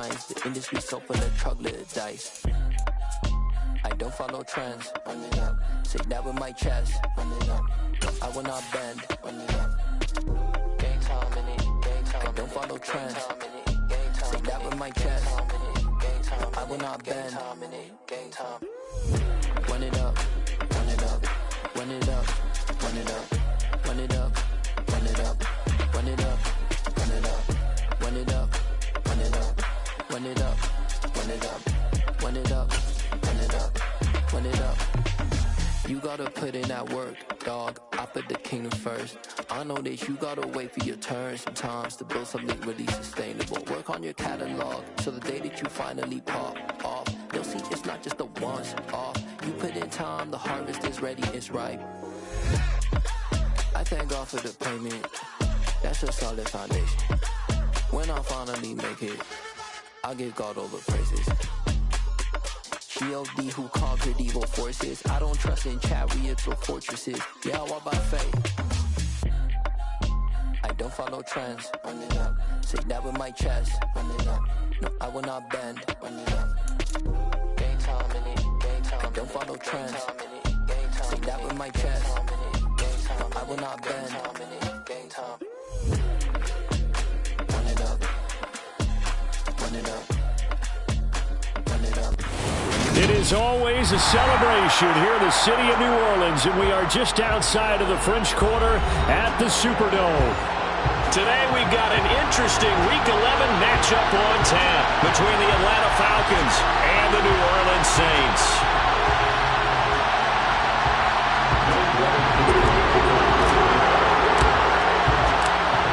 lines. The industry so full of troglodytes. I don't follow trends. Run it up. Say that with my chest. Run it up. No, I will not bend. Run it up. Gang time in it. Gang time. I don't follow trends. Say that with my chest. No, I will not bend. Gang time. Run it up. Run it up. Run it up. Run it up. Run it up. Run it up. Run it up. Run it up. Run it up. Run it up. Run it up. Run it up. Run it up. Run it up. Run it up. You gotta put in that work, dog. I put the kingdom first. I know that you gotta wait for your turn sometimes to build something really sustainable. Work on your catalog so the day that you finally pop off, they'll see it's not just a once off. You put in time, the harvest is ready, it's ripe. I thank God for the payment. That's a solid foundation. When I finally make it, I'll give God all the praises. G.O.D. who conquered evil forces. I don't trust in chariots or fortresses. Yeah, I walk by faith. I don't follow trends. Run it up. Say that with my chest. Run it up. No, I will not bend. Run it up. Game time in it. Game time. I don't follow trends. Say that with my chest. No, I will not bend. Game time. Run it up. Run it up. Run it up. It is always a celebration here in the city of New Orleans, and we are just outside of the French Quarter at the Superdome. Today we've got an interesting Week 11 matchup on tap between the Atlanta Falcons and the New Orleans Saints.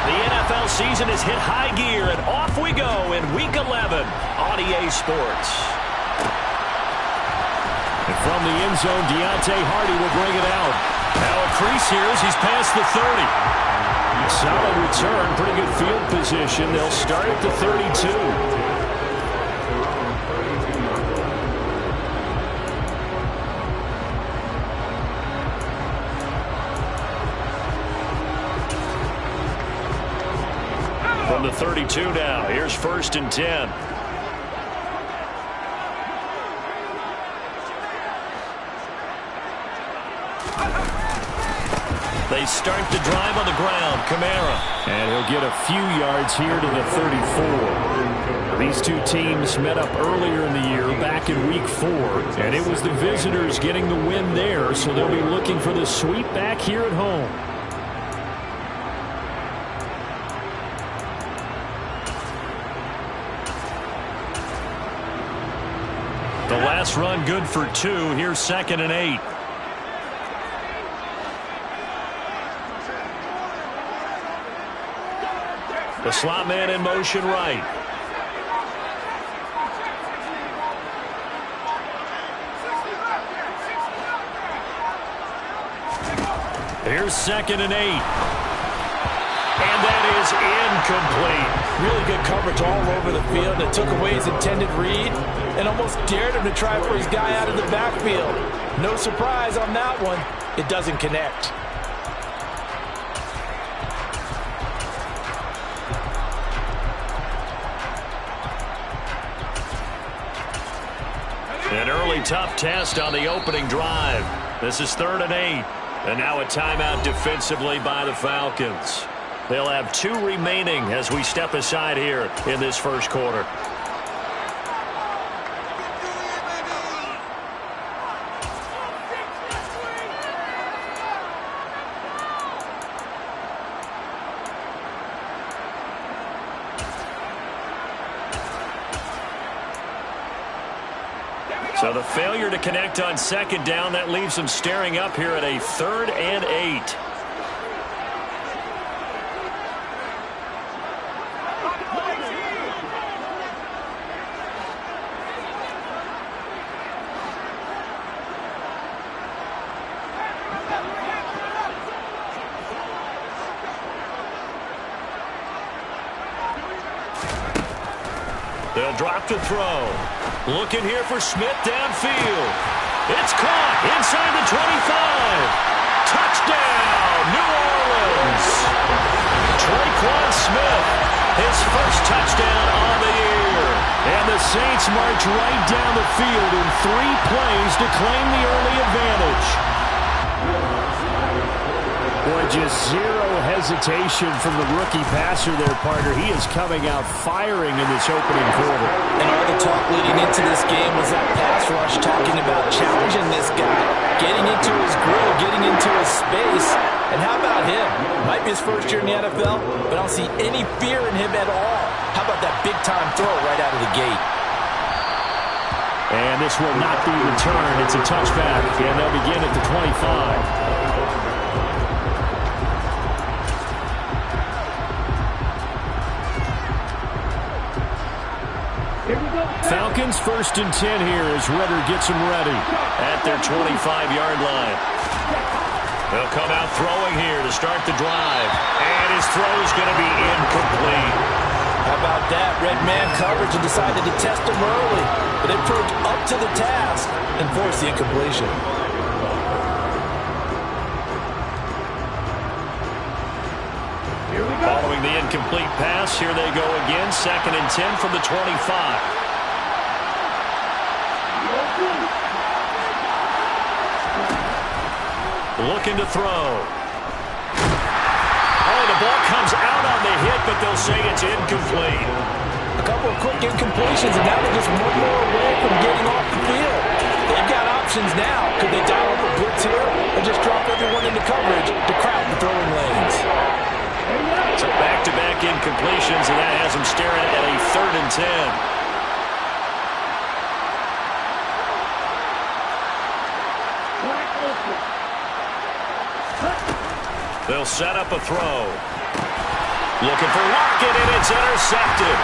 The NFL season has hit high gear, and off we go in Week 11 on EA Sports. And from the end zone, Deontay Hardy will bring it out. Now a crease here as he's past the 30. Solid return, pretty good field position. They'll start at the 32. From the 32 now, here's 1st and 10. They start the drive on the ground. Kamara. And he'll get a few yards here to the 34. These two teams met up earlier in the year, back in Week 4. And it was the visitors getting the win there, so they'll be looking for the sweep back here at home. The last run good for 2. Here's 2nd and 8. The slot man in motion right. Here's 2nd and 8. And that is incomplete. Really good coverage all over the field that took away his intended read and almost dared him to try for his guy out of the backfield. No surprise on that one. It doesn't connect. An early tough test on the opening drive. This is 3rd and 8. And now a timeout defensively by the Falcons. They'll have 2 remaining as we step aside here in this first quarter. So the failure to connect on 2nd down, that leaves them staring up here at a 3rd and 8. They'll drop to throw. Looking here for Smith downfield. It's caught inside the 25. Touchdown, New Orleans. Traquan Smith, his first touchdown on the year. Saints march right down the field in 3 plays to claim the early advantage. Boy, just zero hesitation from the rookie passer there, partner. He is coming out firing in this opening quarter. And all the talk leading into this game was that pass rush, talking about challenging this guy, getting into his grill, getting into his space. And how about him? Might be his first year in the NFL, but I don't see any fear in him at all. How about that big-time throw right out of the gate? And this will not be returned. It's a touchback, and they'll begin at the 25. Falcons 1st and 10 here as Ritter gets them ready at their 25-yard line. They'll come out throwing here to start the drive. And his throw is going to be incomplete. How about that? Red man coverage and decided to test him early. But it proved up to the task and forced the incompletion. Following the incomplete pass, here they go again. 2nd and 10 from the 25. Looking to throw. Oh, the ball comes out on the hit, but they'll say it's incomplete. A couple of quick incompletions, and now they're just one more away from getting off the field. They've got options now. Could they dial up a blitz here or just drop everyone into coverage to crowd the throwing lanes? So back-to-back incompletions, and that has them staring at a 3rd and 10. They'll set up a throw. Looking for Lockett, and it's intercepted.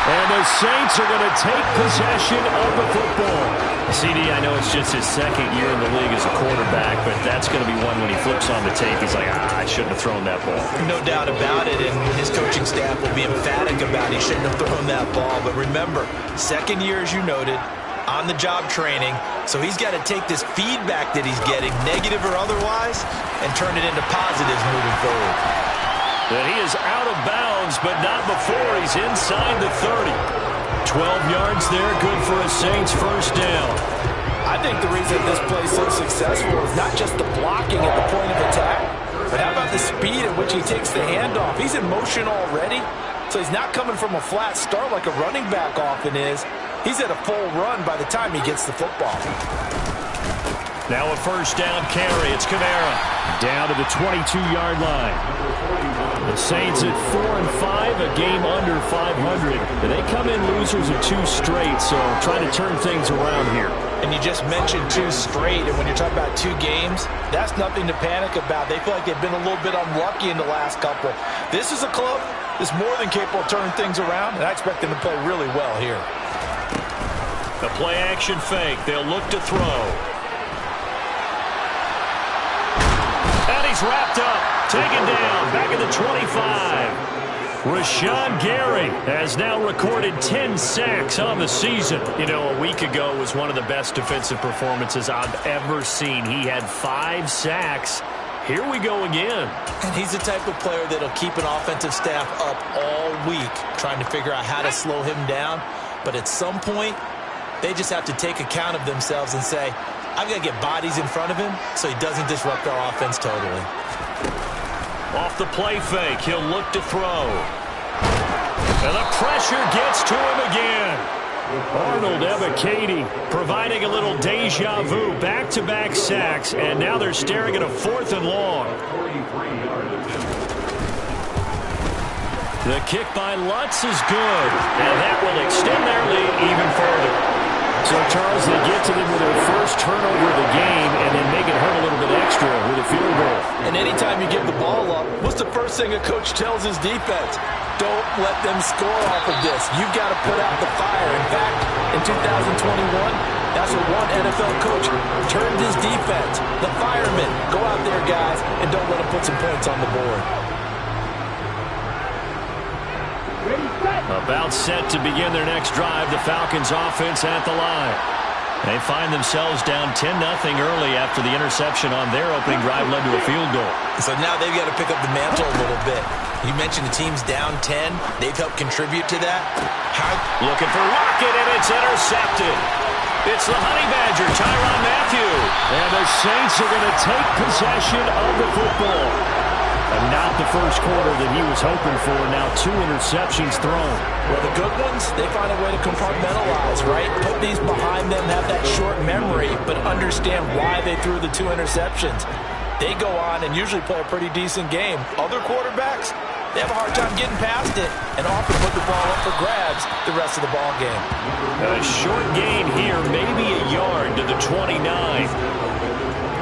And the Saints are going to take possession of the football. CD, I know it's just his 2nd year in the league as a quarterback, but that's going to be one when he flips on the tape. He's like, I shouldn't have thrown that ball. No doubt about it, and his coaching staff will be emphatic about he shouldn't have thrown that ball. But remember, 2nd year, as you noted, on-the-job training, so he's got to take this feedback that he's getting, negative or otherwise, and turn it into positives moving forward. And he is out of bounds, but not before he's inside the 30. 12 yards there, good for a Saints first down. I think the reason this play is so successful is not just the blocking at the point of attack, but how about the speed at which he takes the handoff? He's in motion already, so he's not coming from a flat start like a running back often is. He's at a full run by the time he gets the football. Now a first down carry. It's Kamara down to the 22-yard line. The Saints at 4-5, a game under 500. They come in losers of 2 straight, so trying to turn things around here. And you just mentioned 2 straight, and when you're talking about 2 games, that's nothing to panic about. They feel like they've been a little bit unlucky in the last couple. This is a club that's more than capable of turning things around, and I expect them to play really well here. The play-action fake. They'll look to throw. And he's wrapped up. Taken down. Back at the 25. Rashawn Gary has now recorded 10 sacks on the season. You know, a week ago was one of the best defensive performances I've ever seen. He had 5 sacks. Here we go again. And he's the type of player that'll keep an offensive staff up all week trying to figure out how to slow him down. But at some point, they just have to take account of themselves and say, I've got to get bodies in front of him so he doesn't disrupt our offense totally. Off the play fake, he'll look to throw. And the pressure gets to him again. Arnold Ebiketie providing a little deja vu. Back-to-back sacks, and now they're staring at a 4th and long. The kick by Lutz is good, and that will extend their lead even further. So, Charles, they get to them with their first turnover of the game and then make it hurt a little bit extra with a field goal. And anytime you give the ball up, what's the first thing a coach tells his defense? Don't let them score off of this. You've got to put out the fire. In fact, in 2021, that's what one NFL coach turned his defense. The firemen. Go out there, guys, and don't let them put some points on the board. About set to begin their next drive. The Falcons offense at the line. They find themselves down 10-0 early after the interception on their opening drive led to a field goal. So now they've got to pick up the mantle a little bit. You mentioned the team's down 10. They've helped contribute to that. Looking for Rocket, and it's intercepted. It's the Honey Badger, Tyrann Mathieu. And the Saints are going to take possession of the football. And not the first quarter that he was hoping for. Now 2 interceptions thrown. Well, the good ones, they find a way to compartmentalize, right? Put these behind them, have that short memory, but understand why they threw the 2 interceptions. They go on and usually play a pretty decent game. Other quarterbacks, they have a hard time getting past it and often put the ball up for grabs the rest of the ball game. A short gain here, maybe a yard to the 29.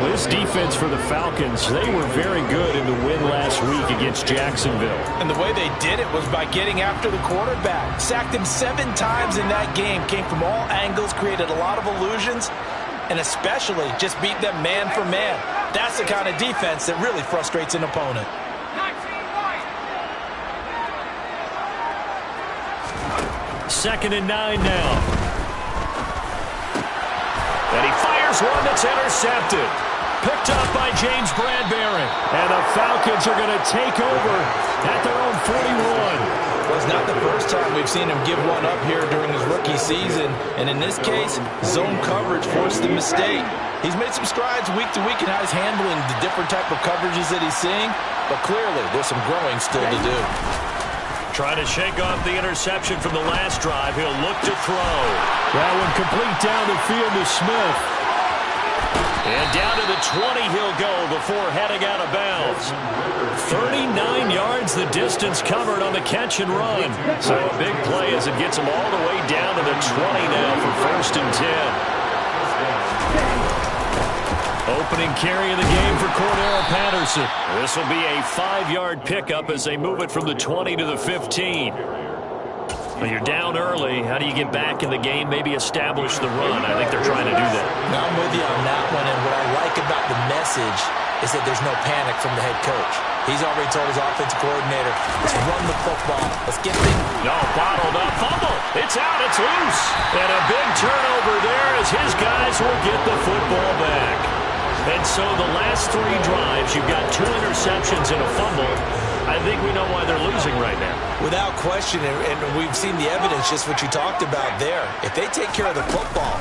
This defense for the Falcons, they were very good in the win last week against Jacksonville. And the way they did it was by getting after the quarterback. Sacked him 7 times in that game. Came from all angles, created a lot of illusions, and especially just beat them man for man. That's the kind of defense that really frustrates an opponent. Second and 9 now. And he fires one that's intercepted. Picked up by James Bradbury. And the Falcons are going to take over at their own 41. Well, it's not the first time we've seen him give one up here during his rookie season. And in this case, zone coverage forced the mistake. He's made some strides week to week in how he's handling the different type of coverages that he's seeing. But clearly, there's some growing still to do. Trying to shake off the interception from the last drive. He'll look to throw. That one complete down the field to Smith. And down to the 20 he'll go before heading out of bounds. 39 yards the distance covered on the catch and run. So a big play as it gets him all the way down to the 20 now for 1st and 10. Opening carry of the game for Cordero Patterson. This will be a 5-yard pickup as they move it from the 20 to the 15. Well, you're down early. How do you get back in the game? Maybe establish the run. I think they're trying to do that. Now I'm with you on that one, and what I like about the message is that there's no panic from the head coach. He's already told his offensive coordinator, let's run the football. Let's get things. No, bottled up. Fumble. It's out. It's loose. And a big turnover there as his guys will get the football back. And so the last 3 drives, you've got 2 interceptions and a fumble. I think we know why they're losing right now. Without question, and we've seen the evidence, just what you talked about there. If they take care of the football,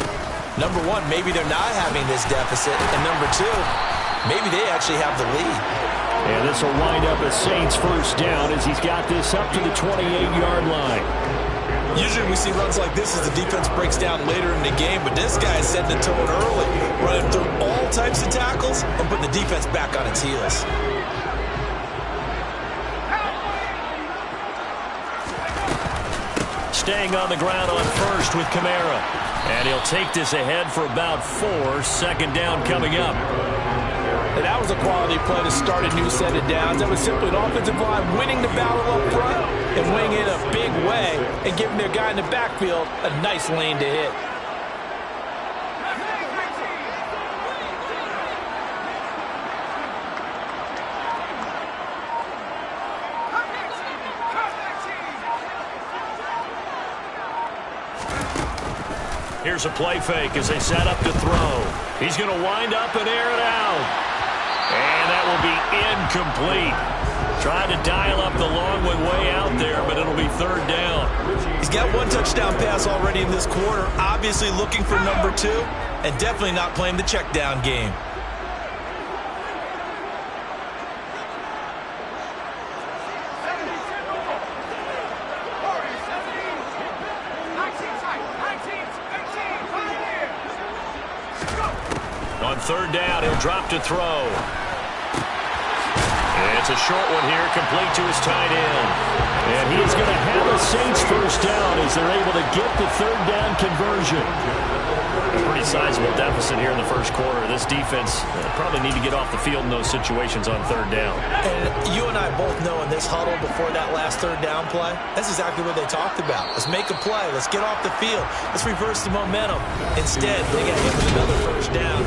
number 1, maybe they're not having this deficit, and number 2, maybe they actually have the lead. And this will wind up a Saints first down as he's got this up to the 28-yard line. Usually we see runs like this as the defense breaks down later in the game, but this guy is setting the tone early, running through all types of tackles and putting the defense back on its heels. Staying on the ground on first with Kamara. And he'll take this ahead for about 4. 2nd down coming up. And that was a quality play to start a new set of downs. That was simply an offensive line winning the battle up front and winning it a big way and giving their guy in the backfield a nice lane to hit. Here's a play fake as they set up to throw. He's going to wind up and air it out. And that will be incomplete. Trying to dial up the long one way out there, but it'll be 3rd down. He's got 1 touchdown pass already in this quarter, obviously looking for number 2, and definitely not playing the check down game. On 3rd down, he'll drop to throw. And it's a short one here, complete to his tight end. And he is going to have a Saints first down as they're able to get the 3rd down conversion. A pretty sizable deficit here in the first quarter. This defense probably need to get off the field in those situations on 3rd down. And you and I both know in this huddle before that last 3rd down play, that's exactly what they talked about. Let's make a play. Let's get off the field. Let's reverse the momentum. Instead, they got hit with another first down.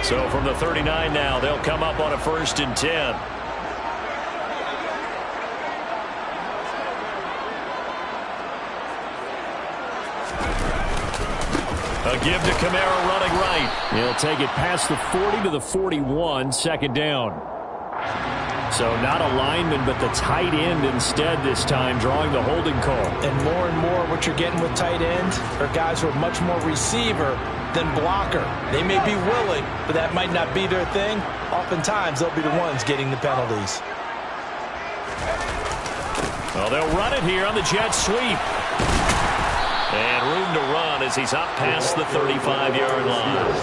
So from the 39 now, they'll come up on a 1st and 10. A give to Kamara running right. He'll take it past the 40 to the 41, second down. So not a lineman, but the tight end instead this time, drawing the holding call. And more what you're getting with tight ends are guys who are much more receiver than blocker. They may be willing, but that might not be their thing. Oftentimes, they'll be the ones getting the penalties. Well, they'll run it here on the jet sweep. And room to run as he's up past the 35-yard line.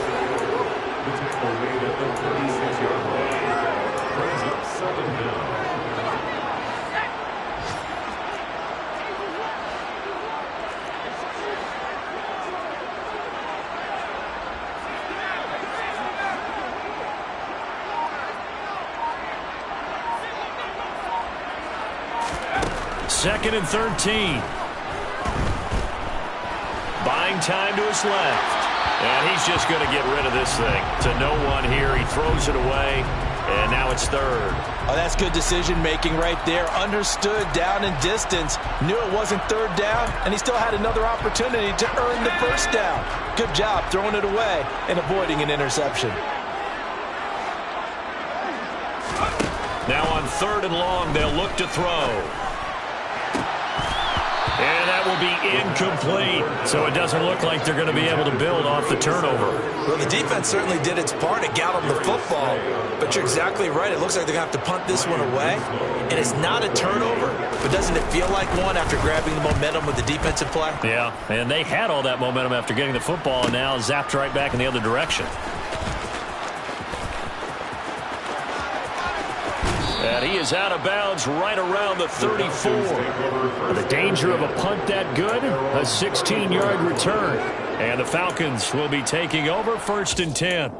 Second and 13. Buying time to his left. And he's just going to get rid of this thing. To no one here. He throws it away. And now it's third. Oh, that's good decision-making right there. Understood down and distance. Knew it wasn't third down. And he still had another opportunity to earn the first down. Good job throwing it away and avoiding an interception. Now on third and long, they'll look to throw. And that will be incomplete. So it doesn't look like they're going to be able to build off the turnover. Well, the defense certainly did its part to got them the football. But you're exactly right. It looks like they're going to have to punt this one away. And it's not a turnover, but doesn't it feel like one after grabbing the momentum with the defensive play? Yeah, and they had all that momentum after getting the football and now zapped right back in the other direction. And he is out of bounds right around the 34. The danger of a punt that good, a 16-yard return. And the Falcons will be taking over first and 10.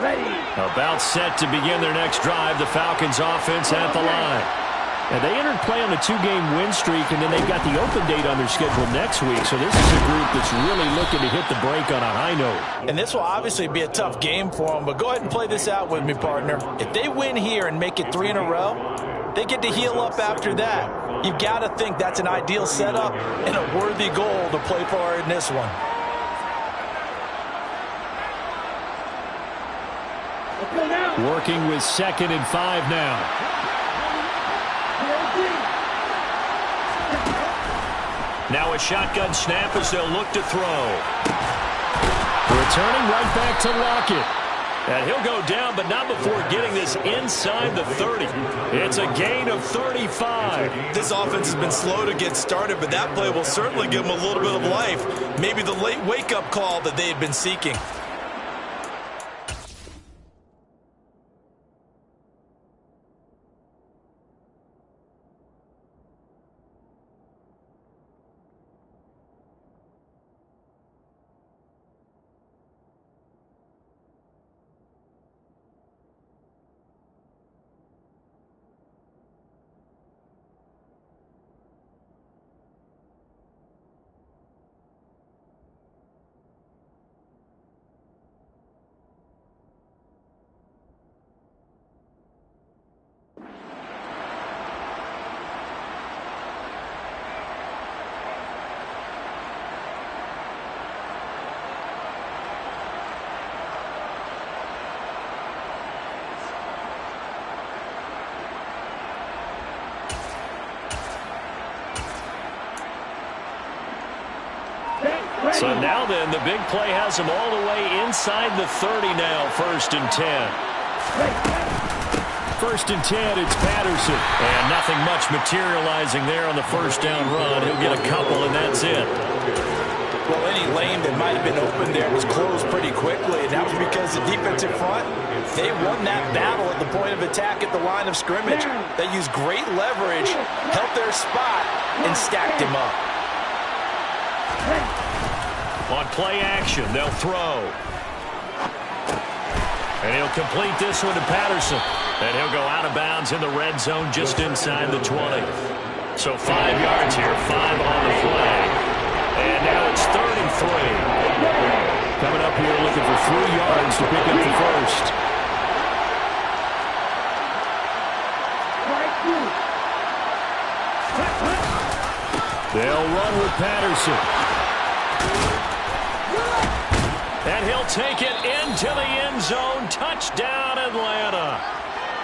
Ready. About set to begin their next drive, the Falcons offense at the line. And they entered play on a 2-game win streak, and then they've got the open date on their schedule next week. So this is a group that's really looking to hit the break on a high note. And this will obviously be a tough game for them, but go ahead and play this out with me, partner. If they win here and make it 3 in a row, they get to heal up after that. You've got to think that's an ideal setup and a worthy goal to play for in this one. Working with 2nd and 5 now. Now a shotgun snap as they'll look to throw. Returning right back to Lockett. And he'll go down, but not before getting this inside the 30. It's a gain of 35. This offense has been slow to get started, but that play will certainly give them a little bit of life. Maybe the late wake-up call that they had been seeking. So now then, the big play has him all the way inside the 30 now, 1st and 10. 1st and 10, it's Patterson. And nothing much materializing there on the first down run. He'll get a couple, and that's it. Well, any lane that might have been open there was closed pretty quickly, and that was because the defensive front, they won that battle at the point of attack at the line of scrimmage. They used great leverage, held their spot, and stacked him up. On play action, they'll throw. And he'll complete this one to Patterson. And he'll go out of bounds in the red zone just inside the 20. So 5 yards here, 5 on the play. And now it's 3rd and 3. Coming up here looking for 3 yards to pick up the first. run with Patterson. And he'll take it into the end zone. Touchdown, Atlanta.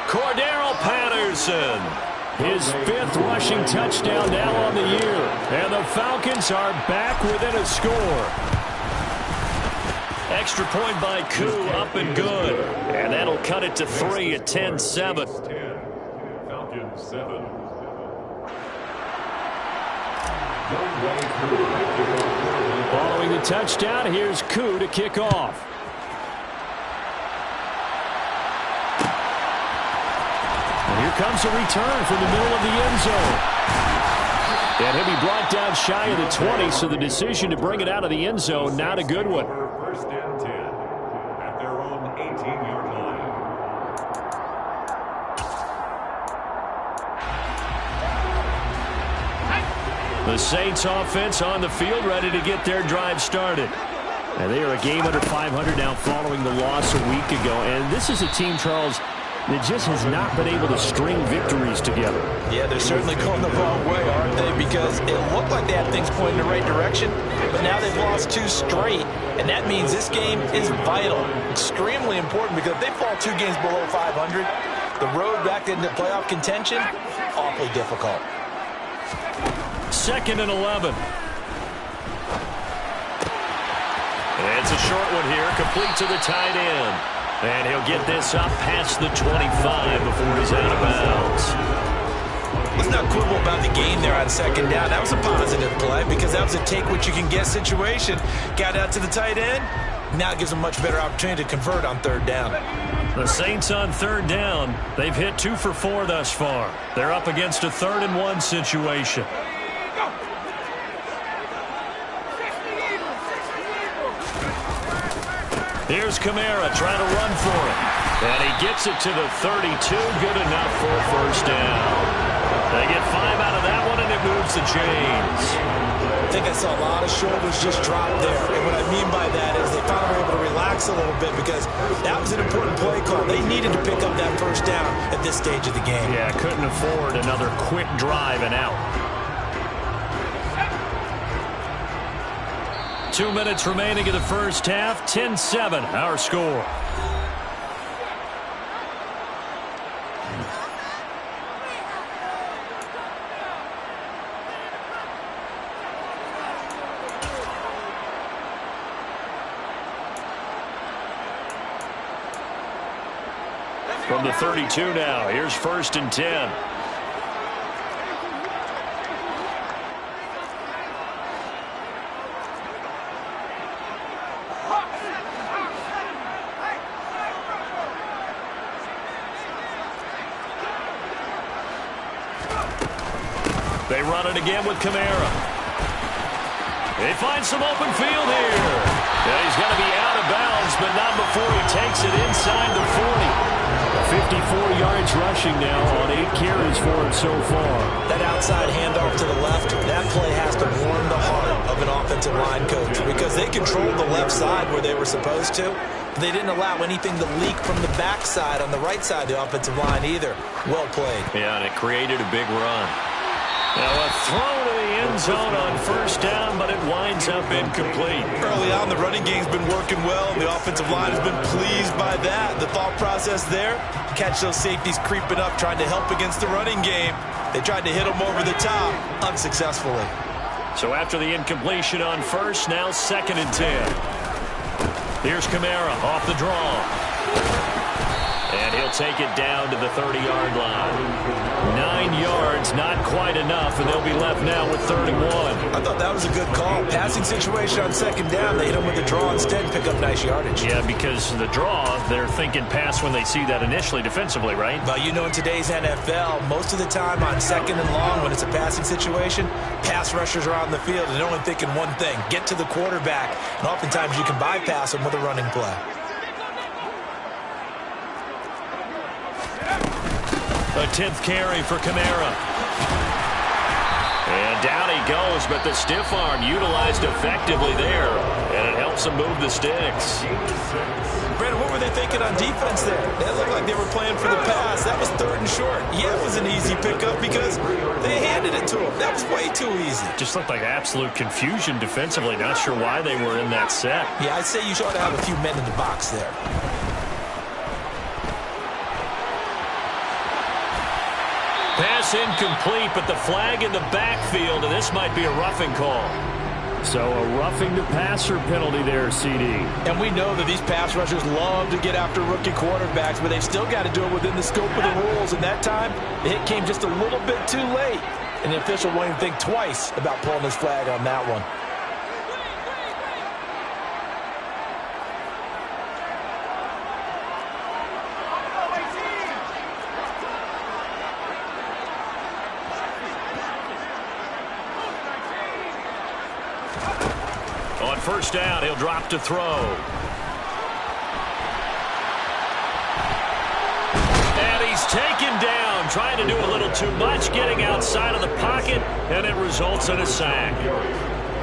Cordero Patterson. His 5th rushing touchdown now on the year. And the Falcons are back within a score. Extra point by Koo, up and good. And that'll cut it to 3 at 10-7. Falcons 7. Following the touchdown, here's Koo to kick off. And here comes a return from the middle of the end zone. And he'll be brought down shy of the 20, so the decision to bring it out of the end zone, not a good one. First and 10 at their own 18-yard line. The Saints offense on the field, ready to get their drive started. And they are a game under 500 now following the loss a week ago. And this is a team, Charles, that just has not been able to string victories together. Yeah, they're certainly going the wrong way, aren't they? Because it looked like they had things pointing in the right direction, but now they've lost 2 straight, and that means this game is vital, extremely important, because if they fall 2 games below 500, the road back into playoff contention, awfully difficult. 2nd and 11. And it's a short one here, complete to the tight end. And he'll get this up past the 25 before he's out of bounds. Let's not quibble about the game there on 2nd down. That was a positive play because that was a take-what-you-can-get situation. Got out to the tight end. Now it gives them a much better opportunity to convert on 3rd down. The Saints on 3rd down. They've hit 2 for 4 thus far. They're up against a 3rd and 1 situation. Here's Kamara trying to run for it. And he gets it to the 32. Good enough for a 1st down. They get 5 out of that one, and it moves the chains. I think I saw a lot of shoulders just drop there. And what I mean by that is they finally were able to relax a little bit because that was an important play call. They needed to pick up that 1st down at this stage of the game. Yeah, couldn't afford another quick drive and out. 2 minutes remaining in the first half. 10-7, our score. From the 32 now, here's 1st and 10. They run it again with Kamara. They find some open field here. Yeah, he's going to be out of bounds, but not before he takes it inside the 40. 54 yards rushing now on 8 carries for him so far. That outside handoff to the left, that play has to warm the heart of an offensive line coach because they controlled the left side where they were supposed to. They didn't allow anything to leak from the backside on the right side of the offensive line either. Well played. Yeah, and it created a big run. Now a throw to the end zone on 1st down, but it winds up incomplete. Early on, the running game's been working well, and the offensive line has been pleased by that. The thought process there, catch those safeties creeping up, trying to help against the running game. They tried to hit them over the top, unsuccessfully. So after the incompletion on 1st, now 2nd and 10. Here's Kamara off the draw. And he'll take it down to the 30-yard line. 9 yards, not quite enough, and they'll be left now with 3rd and 1. I thought that was a good call. Passing situation on 2nd down. They hit him with the draw instead and pick up nice yardage. Yeah, because the draw, they're thinking pass when they see that initially defensively, right? Well, you know in today's NFL, most of the time on 2nd and long when it's a passing situation, pass rushers are on the field and they're only thinking one thing, get to the quarterback. And oftentimes you can bypass them with a running play. A 10th carry for Kamara. And down he goes, but the stiff arm utilized effectively there. And it helps him move the sticks. Brandon, what were they thinking on defense there? They looked like they were playing for the pass. That was 3rd and short. Yeah, it was an easy pickup because they handed it to him. That was way too easy. Just looked like absolute confusion defensively. Not sure why they were in that set. Yeah, I'd say you ought to have a few men in the box there. Pass incomplete, but the flag in the backfield, and this might be a roughing call. So a roughing the passer penalty there, CD. And we know that these pass rushers love to get after rookie quarterbacks, but they've still got to do it within the scope of the rules. And that time, the hit came just a little bit too late. And the official won't even think twice about pulling his flag on that one. On first down, he'll drop to throw. And he's taken down, trying to do a little too much, getting outside of the pocket, and it results in a sack.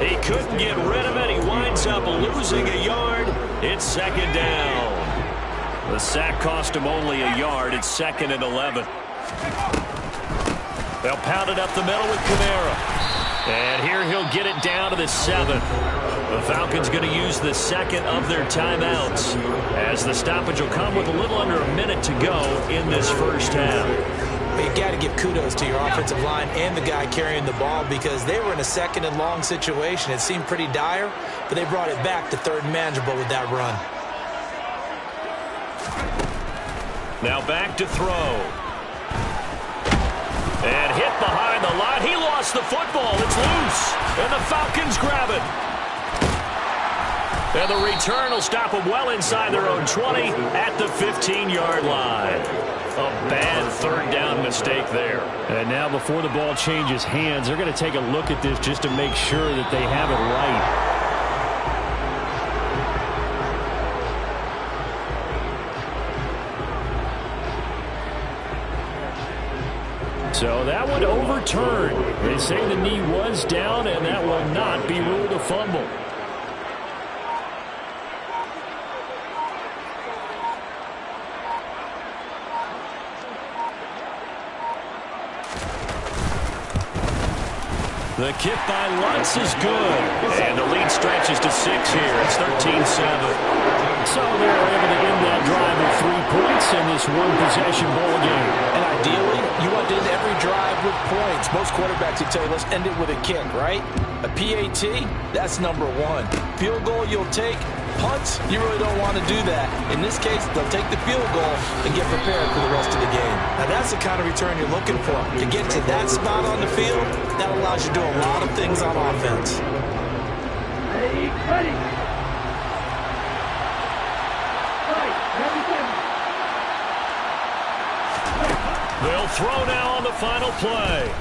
He couldn't get rid of it. He winds up losing a yard. It's 2nd down. The sack cost him only a yard. It's 2nd and 11. They'll pound it up the middle with Kamara. And here he'll get it down to the 7. The Falcons going to use the 2nd of their timeouts, as the stoppage will come with a little under a minute to go in this first half. But you got to give kudos to your offensive line and the guy carrying the ball, because they were in a 2nd and long situation. It seemed pretty dire, but they brought it back to 3rd and manageable with that run. Now back to throw. And hit behind the line. He lost the football. It's loose. And the Falcons grab it. And the return will stop them well inside their own 20 at the 15-yard line. A bad 3rd down mistake there. And now before the ball changes hands, they're going to take a look at this just to make sure that they have it right. So that one overturned. They say the knee was down, and that will not be ruled a fumble. The kick by Lutz is good. And the lead stretches to 6 here. It's 13-7. So they're able to end that drive with 3 points in this one-possession ball game. And ideally, you want to end every drive with points. Most quarterbacks would tell you, let's end it with a kick, right? A PAT, that's number 1. Field goal you'll take. Punts, you really don't want to do that. In this case, they'll take the field goal and get prepared for the rest of the game. Now, that's the kind of return you're looking for. To get to that spot on the field, that allows you to do a lot of things on offense. Ready. They'll throw now on the final play.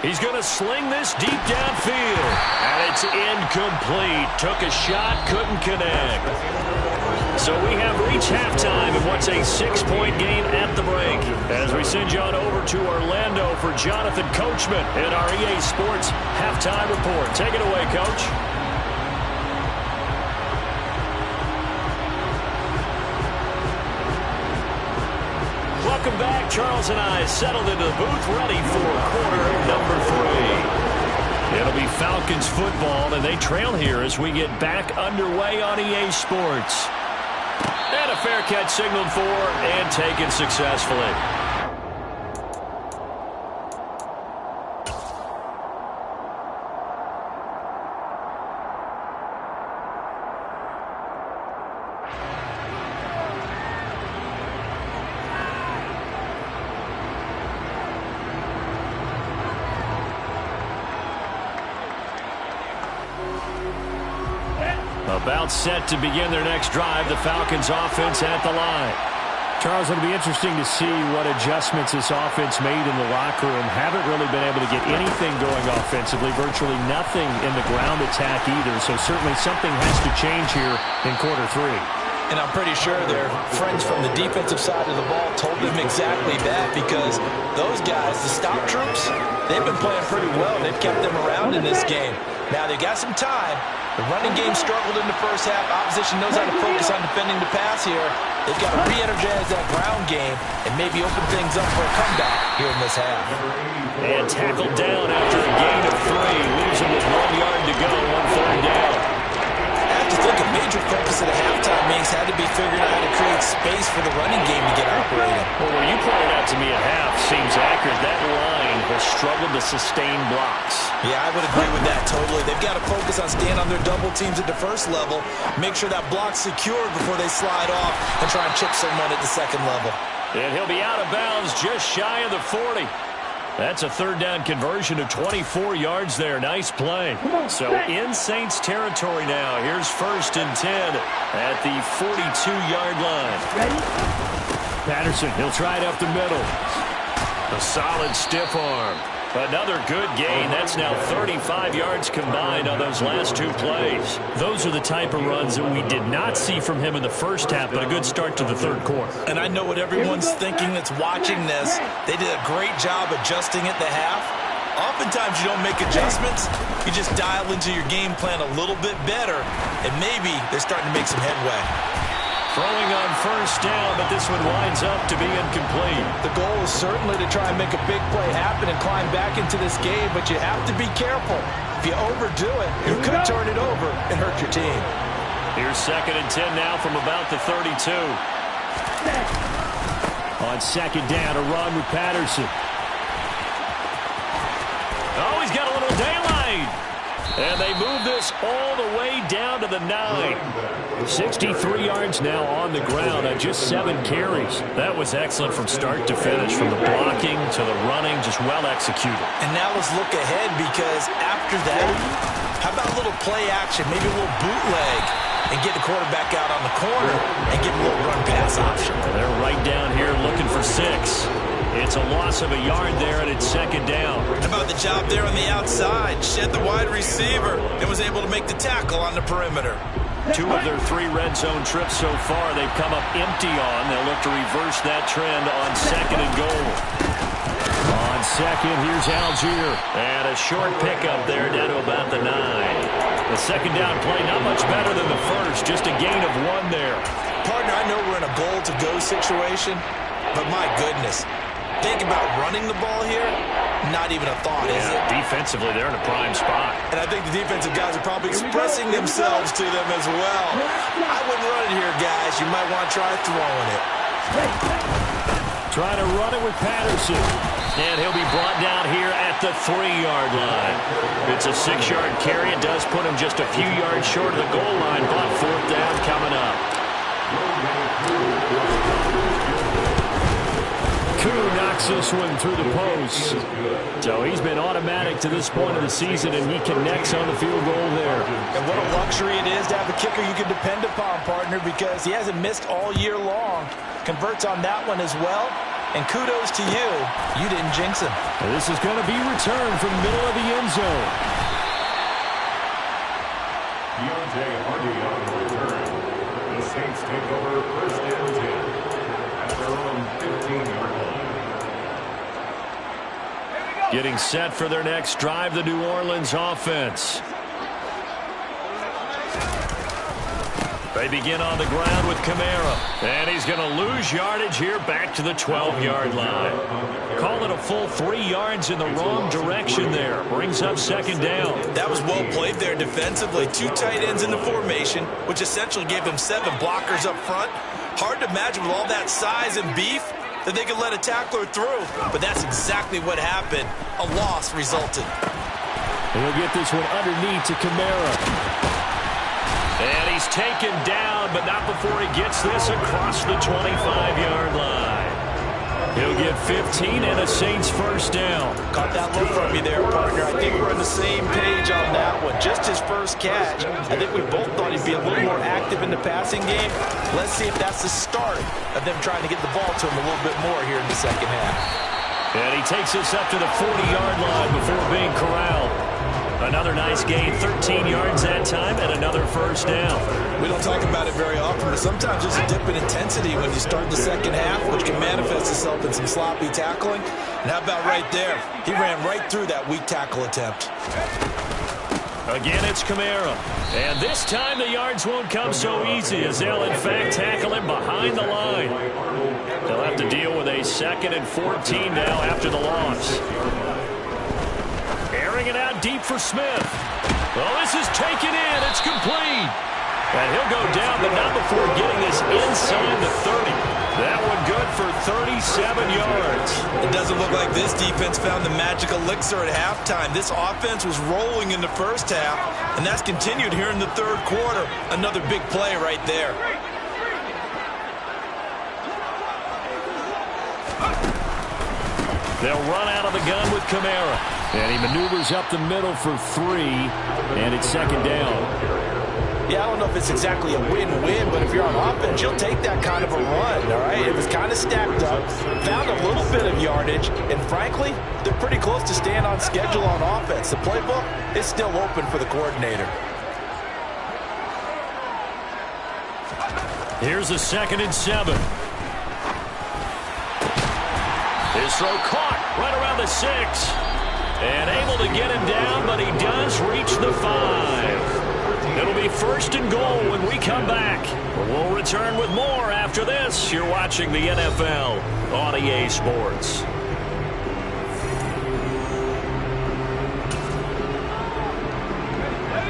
He's going to sling this deep downfield. And it's incomplete. Took a shot, couldn't connect. So we have reached halftime in what's a 6-point game at the break. As we send you on over to Orlando for Jonathan Coachman in our EA Sports Halftime Report. Take it away, Coach. Welcome back. Charles and I settled into the booth, ready for quarter number 3. It'll be Falcons football, and they trail here as we get back underway on EA Sports. And a fair catch signaled for and taken successfully. About set to begin their next drive. The Falcons offense at the line. Charles, it'll be interesting to see what adjustments this offense made in the locker room. Haven't really been able to get anything going offensively. Virtually nothing in the ground attack either. So certainly something has to change here in quarter 3. And I'm pretty sure their friends from the defensive side of the ball told them exactly that, because those guys, the stop troops, they've been playing pretty well. They've kept them around in this game. Now, they got some time. The running game struggled in the first half. Opposition knows how to focus on defending the pass here. They've got to re-energize that ground game and maybe open things up for a comeback here in this half. And tackled down after a gain of 3. Leaves him with 1 yard to go on 3rd down. I have to think a major focus of the halftime meetings had to be figuring out how to create space for the running game to get operating. Well, what you pointed out to me at half seems accurate. That line has struggled to sustain blocks. Yeah, I would agree with that totally. They've got to focus on staying on their double teams at the first level, make sure that block's secured before they slide off and try and chip someone at the second level. And he'll be out of bounds just shy of the 40. That's a 3rd down conversion of 24 yards there. Nice play. So in Saints territory now. Here's 1st and 10 at the 42-yard line. Ready? Patterson, he'll try it up the middle. A solid stiff arm. Another good gain. That's now 35 yards combined on those last 2 plays. Those are the type of runs that we did not see from him in the first half, but a good start to the 3rd quarter. And I know what everyone's thinking that's watching this. They did a great job adjusting at the half. Oftentimes you don't make adjustments. You just dial into your game plan a little bit better, and maybe they're starting to make some headway. Throwing on 1st down, but this one winds up to be incomplete. The goal is certainly to try and make a big play happen and climb back into this game, but you have to be careful. If you overdo it, you could turn it over and hurt your team. Here's 2nd and 10 now from about the 32. On 2nd down, a run with Patterson. Oh, he's got a little daylight. And they move this all the way down to the 9. 63 yards now on the ground on just 7 carries. That was excellent from start to finish, from the blocking to the running, just well executed. And now let's look ahead, because after that, how about a little play action, maybe a little bootleg, and get the quarterback out on the corner and give him a little run-pass option. They're right down here looking for 6. It's a loss of a yard there, and it's 2nd down. How about the job there on the outside? Shed the wide receiver and was able to make the tackle on the perimeter. 2 of their 3 red zone trips so far they've come up empty on. They'll look to reverse that trend on 2nd and goal. On 2nd, here's Algier. And a short pickup there down to about the 9. The 2nd down play not much better than the first, just a gain of 1 there. Partner, I know we're in a goal-to-go situation, but my goodness. Think about running the ball here. Not even a thought, is it? Defensively, they're in a prime spot. And I think the defensive guys are probably expressing themselves to them as well. I wouldn't run it here, guys. You might want to try throwing it. Trying to run it with Patterson. And he'll be brought down here at the 3-yard line. It's a 6-yard carry. It does put him just a few yards short of the goal line, but 4th down coming up. Koo knocks this one through the post. So he's been automatic to this point of the season, and he connects on the field goal there. And what a luxury it is to have a kicker you can depend upon, partner, because he hasn't missed all year long. Converts on that one as well. And kudos to you. You didn't jinx him. And this is going to be returned from the middle of the end zone. Deontay Hardy on the return. The Saints take over 1st and 10 at their own 15-yard line. Getting set for their next drive, the New Orleans offense. They begin on the ground with Kamara. And he's going to lose yardage here back to the 12-yard line. Call it a full 3 yards in the wrong direction there. Brings up 2nd down. That was well played there defensively. 2 tight ends in the formation, which essentially gave them 7 blockers up front. Hard to imagine with all that size and beef that they could let a tackler through. But that's exactly what happened. A loss resulted. And he'll get this one underneath to Kamara. And he's taken down, but not before he gets this across the 25-yard line. He'll get 15 and a Saints 1st down. Caught that look from you there, partner. I think we're on the same page on that one. Just his first catch. I think we both thought he'd be a little more active in the passing game. Let's see if that's the start of them trying to get the ball to him a little bit more here in the second half. And he takes us up to the 40-yard line before being corralled. Another nice gain, 13 yards that time, and another 1st down. We don't talk about it very often, but sometimes there's a dip in intensity when you start the second half, which can manifest itself in some sloppy tackling. And how about right there? He ran right through that weak tackle attempt. Again, it's Kamara. And this time the yards won't come so easy as they'll, in fact, tackle him behind the line. They'll have to deal with a 2nd and 14 now after the loss. Airing it out deep for Smith. Well, this is taken in. It's complete. And he'll go down, but not before getting this inside the 30. That one good for 37 yards. It doesn't look like this defense found the magic elixir at halftime. This offense was rolling in the first half, and that's continued here in the third quarter. Another big play right there. They'll run out of the gun with Kamara. And he maneuvers up the middle for 3, and it's 2nd down. Yeah, I don't know if it's exactly a win-win, but if you're on offense, you'll take that kind of a run, all right? It was kind of stacked up, found a little bit of yardage, and frankly, they're pretty close to staying on schedule on offense. The playbook is still open for the coordinator. Here's a 2nd and 7. His throw caught right around the 6. And able to get him down, but he does reach the 5. It'll be 1st and goal when we come back. We'll return with more after this. You're watching the NFL on EA Sports.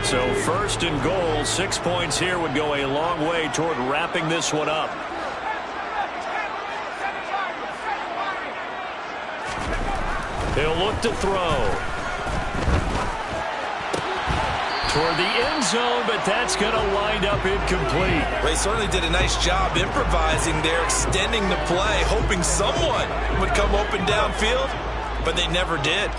So 1st and goal, 6 points here would go a long way toward wrapping this one up. He'll look to throw. Toward the end zone, but that's going to wind up incomplete. They certainly did a nice job improvising there, extending the play, hoping someone would come open downfield, but they never did.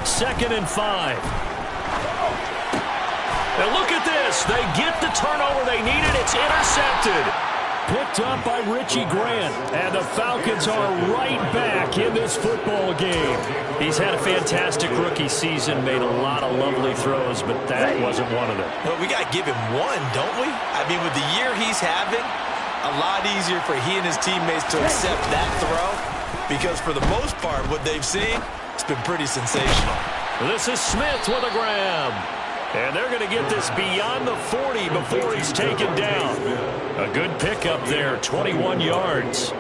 Second and 5. And look at this. They get the turnover they needed. It's intercepted. Picked up by Richie Grant. And the Falcons are right back in this football game. He's had a fantastic rookie season, made a lot of lovely throws, but that wasn't one of them. Well, we got to give him one, don't we? I mean, with the year he's having, a lot easier for he and his teammates to accept that throw, because for the most part, what they've seen, it's been pretty sensational. This is Smith with a grab. And they're going to get this beyond the 40 before he's taken down. A good pickup there, 21 yards.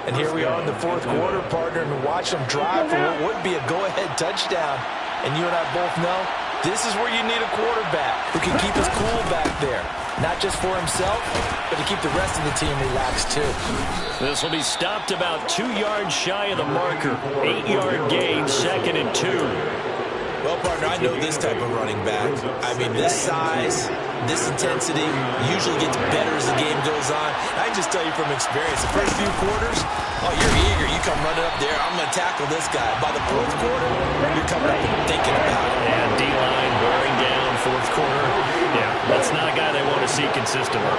And here we are in the fourth quarter, partner, and watch them drive for what would be a go-ahead touchdown. And you and I both know this is where you need a quarterback who can keep his cool back there. Not just for himself, but to keep the rest of the team relaxed, too. This will be stopped about 2 yards shy of the marker. 8-yard gain, 2nd and 2. Well, partner, I know this type of running back. I mean, this size, this intensity usually gets better as the game goes on. I can just tell you from experience, the first few quarters, oh, you're eager. You come running up there. I'm going to tackle this guy. By the fourth quarter, you're coming up and thinking about it. And D-line wearing down fourth quarter. Yeah, that's not a guy they want to see consistently.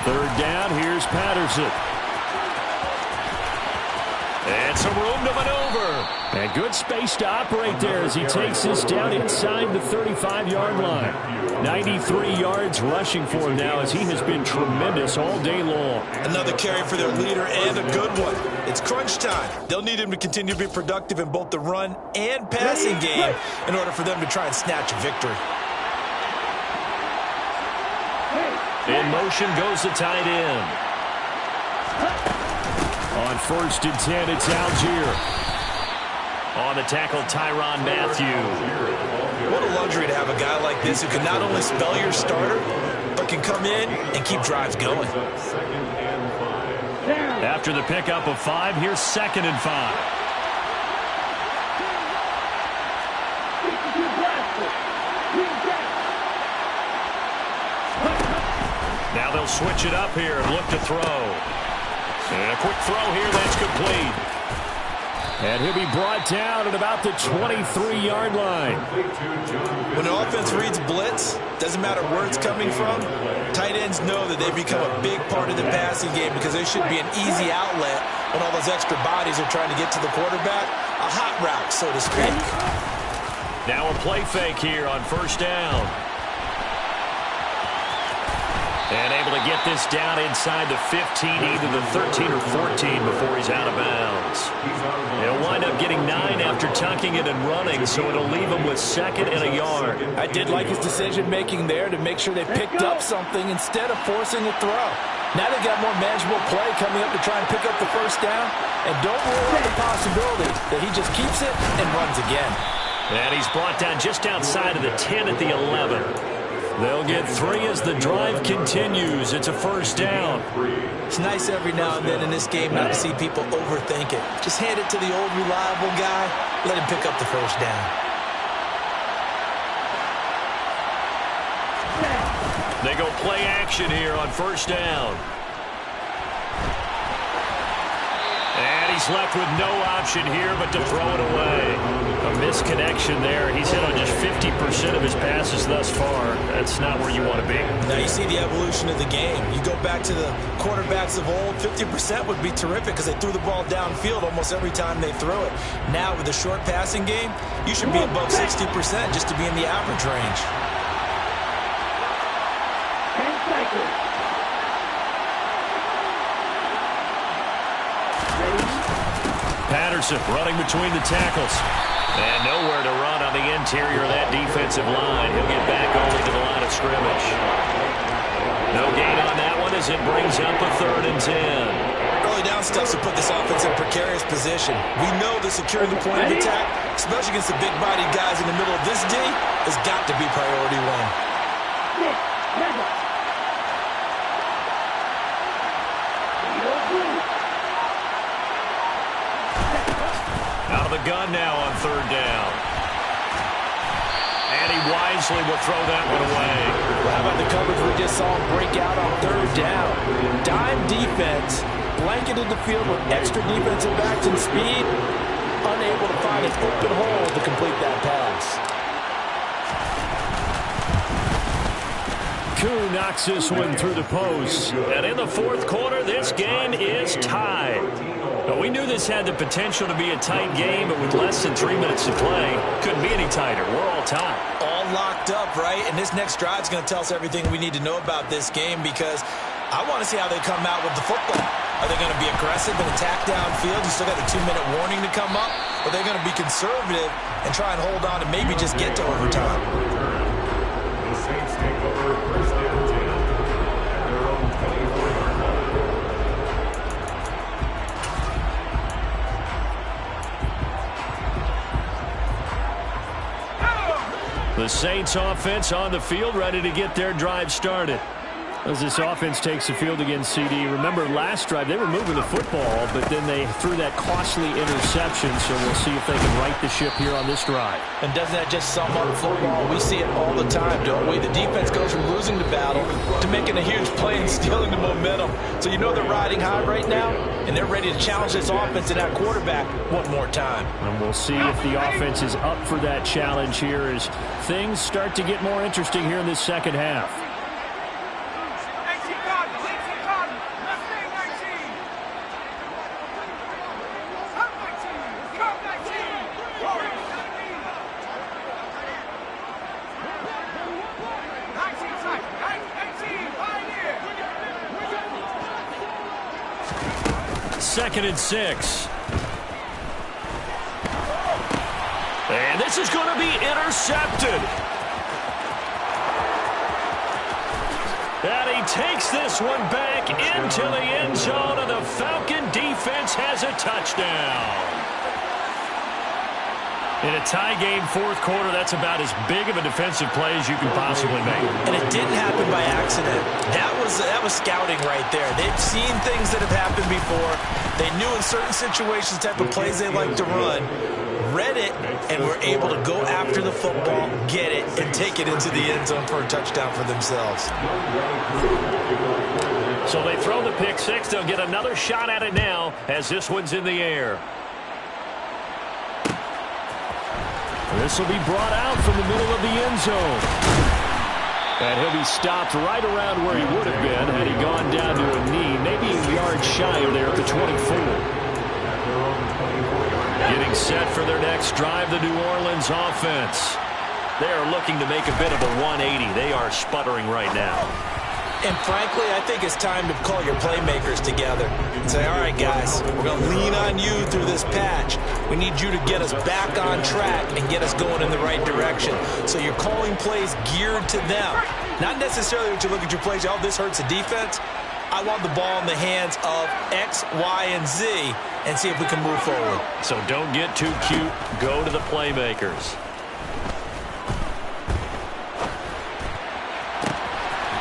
Third down, here's Patterson. And some room to maneuver. And good space to operate there as he takes this down inside the 35-yard line. 93 yards rushing for him now as he has been tremendous all day long. Another carry for their leader and a good one. It's crunch time. They'll need him to continue to be productive in both the run and passing game in order for them to try and snatch a victory. In motion goes the tight end. On 1st and 10, it's Algier. On the tackle, Tyrann Mathieu. What a luxury to have a guy like this who can not only spell your starter, but can come in and keep drives going. After the pickup of 5, here's 2nd and 5. Now they'll switch it up here and look to throw. And a quick throw here, that's complete. And he'll be brought down at about the 23-yard line. When the offense reads blitz, doesn't matter where it's coming from, tight ends know that they become a big part of the passing game because there should be an easy outlet when all those extra bodies are trying to get to the quarterback. A hot route, so to speak. Now a play fake here on first down. And able to get this down inside the 15, either the 13 or 14 before he's out of bounds. He'll wind up getting 9 after tucking it and running, so it'll leave him with 2nd and a yard. I did like his decision-making there to make sure they picked up something instead of forcing a throw. Now they got more manageable play coming up to try and pick up the first down. And don't rule out the possibility that he just keeps it and runs again. And he's brought down just outside of the 10 at the 11. They'll get 3 as the drive continues. It's a first down. It's nice every now and then in this game not to see people overthink it. Just hand it to the old reliable guy. Let him pick up the first down. They go play action here on first down. And he's left with no option here but to throw it away. A misconnection there. He's hit on just 50% of his passes thus far. That's not where you want to be. Now you see the evolution of the game. You go back to the quarterbacks of old, 50% would be terrific because they threw the ball downfield almost every time they threw it. Now with the short passing game, you should be above 60% just to be in the average range. Patterson running between the tackles. And nowhere to run on the interior of that defensive line. He'll get back only to the line of scrimmage. No gain on that one as it brings up a 3rd and 10. Early down stuff to put this offense in precarious position. We know that securing the point of attack, especially against the big-bodied guys in the middle of this D, has got to be priority 1. Out of the gun now on 3rd down. And he wisely will throw that one away. How about the coverage we just saw him break out on 3rd down? Dime defense, blanketed the field with extra defensive backs and speed, unable to find an open hole to complete that pass. Koo knocks this one through the post. And in the 4th quarter, this game is tied. Now, we knew this had the potential to be a tight game, but with less than 3 minutes to play, couldn't be any tighter. We're all tied. All locked up, right? And this next drive is going to tell us everything we need to know about this game because I want to see how they come out with the football. Are they going to be aggressive and attack downfield? You still got the 2-minute warning to come up? Or are they going to be conservative and try and hold on and maybe just get to overtime? The Saints take over 1st and 10 at their own 24-yard line. The Saints offense on the field, ready to get their drive started. As this offense takes the field against CD, remember last drive they were moving the football, but then they threw that costly interception, so we'll see if they can right the ship here on this drive. And doesn't that just sum up football? We see it all the time, don't we? The defense goes from losing the battle to making a huge play and stealing the momentum. So you know they're riding high right now, and they're ready to challenge this offense and that quarterback one more time. And we'll see if the offense is up for that challenge here as things start to get more interesting here in this second half. Second and 6. And this is going to be intercepted. And he takes this one back into the end zone, and the Falcon defense has a touchdown. In a tie game 4th quarter, that's about as big of a defensive play as you can possibly make. And it didn't happen by accident. That was scouting right there. They've seen things that have happened before. They knew in certain situations the type of plays they like to run, read it, and were able to go after the football, get it, and take it into the end zone for a touchdown for themselves. So they throw the pick 6. They'll get another shot at it now as this one's in the air. This will be brought out from the middle of the end zone. And he'll be stopped right around where he would have been had he gone down to a knee, maybe a yard shy of there at the 24. Getting set for their next drive, the New Orleans offense. They are looking to make a bit of a 180. They are sputtering right now. And frankly, I think it's time to call your playmakers together and say, all right, guys, we're going to lean on you through this patch. We need you to get us back on track and get us going in the right direction. So you're calling plays geared to them. Not necessarily that you look at your plays, oh, this hurts the defense. I want the ball in the hands of X, Y, and Z and see if we can move forward. So don't get too cute. Go to the playmakers.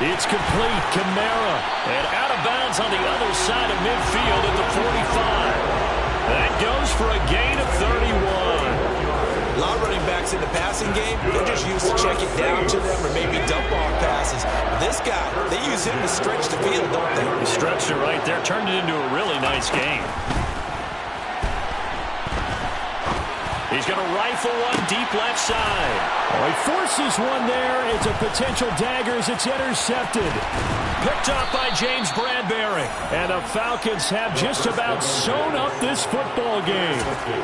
It's complete. Kamara. And out of bounds on the other side of midfield at the 45. That goes for a gain of 31. A lot of running backs in the passing game, they're just used to check it down to them or maybe dump off passes. This guy, they use him to stretch the field, don't they? He stretched it right there, turned it into a really nice game. He's going to rifle one deep left side. Oh, he forces one there. It's a potential dagger as it's intercepted. Picked up by James Bradbury. And the Falcons have just about sewn up this football game.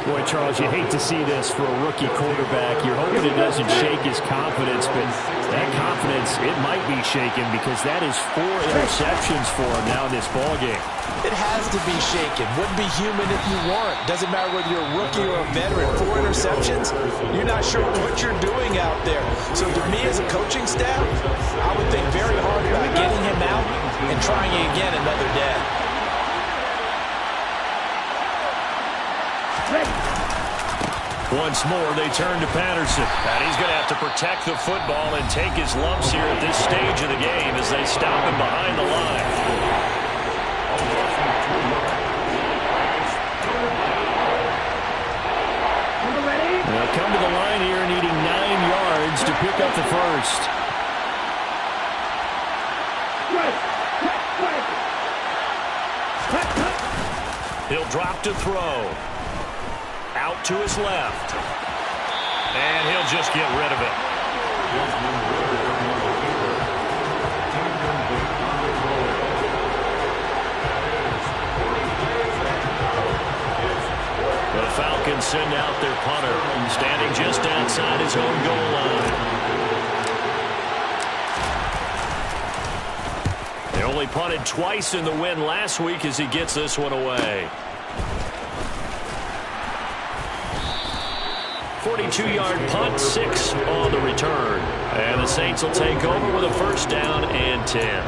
Boy, Charles, you hate to see this for a rookie quarterback. You're hoping it doesn't shake his confidence, but that confidence, it might be shaken because that is 4 interceptions for him now in this ball game. It has to be shaken. Wouldn't be human if you weren't. Doesn't matter whether you're a rookie or a veteran. 4 interceptions, you're not sure what you're doing out there. So to me as a coaching staff, I would think very hard about getting him out and trying again another day. Once more, they turn to Patterson. And he's going to have to protect the football and take his lumps here at this stage of the game as they stop him behind the line. They'll come to the line here needing 9 yards to pick up the first. He'll drop to throw. Out to his left. And he'll just get rid of it. The Falcons send out their punter, standing just outside his own goal line. They only punted twice in the win last week as he gets this one away. 42-yard punt, 6 on the return. And the Saints will take over with a first down and 10.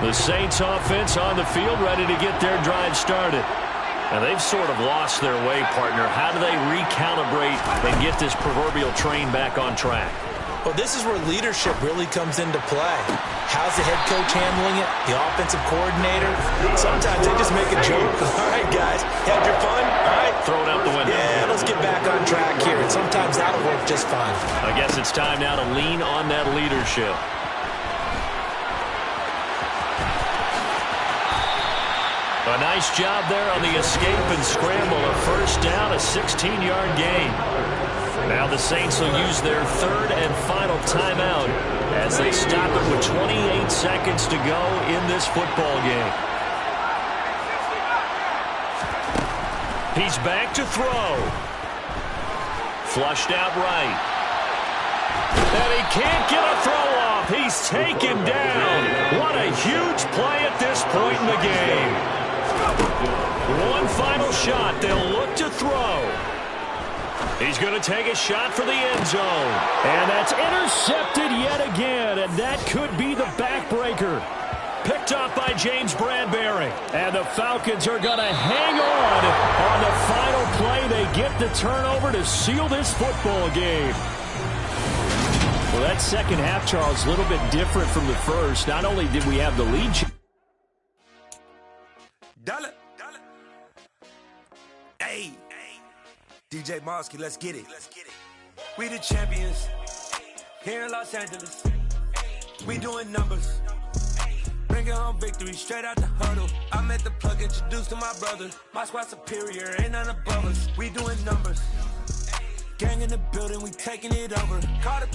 The Saints offense on the field ready to get their drive started. And they've sort of lost their way, partner. How do they recalibrate and get this proverbial train back on track? Well, this is where leadership really comes into play. How's the head coach handling it? The offensive coordinator? Sometimes they just make a joke. All right, guys, had your fun? All right. Throw it out the window. Yeah, let's get back on track here. And sometimes that'll work just fine. I guess it's time now to lean on that leadership. A nice job there on the escape and scramble. A first down, a 16-yard gain. Now the Saints will use their third and final timeout as they stop it with 28 seconds to go in this football game. He's back to throw. Flushed out right. And he can't get a throw off. He's taken down. What a huge play at this point in the game. One final shot. They'll look to throw. He's going to take a shot for the end zone. And that's intercepted yet again. And that could be the backbreaker. Picked up by James Bradbury. And the Falcons are going to hang on the final play. They get the turnover to seal this football game. Well, that second half, Charles, a little bit different from the first. Not only did we have the lead. Hey, DJ Mosky, let's get it. We the champions here in Los Angeles. We doing numbers. Bringing home victory straight out the huddle. I met the plug, introduced to my brother. My squad superior, ain't none above us. We doing numbers. Gang in the building, we taking it over. Caught it.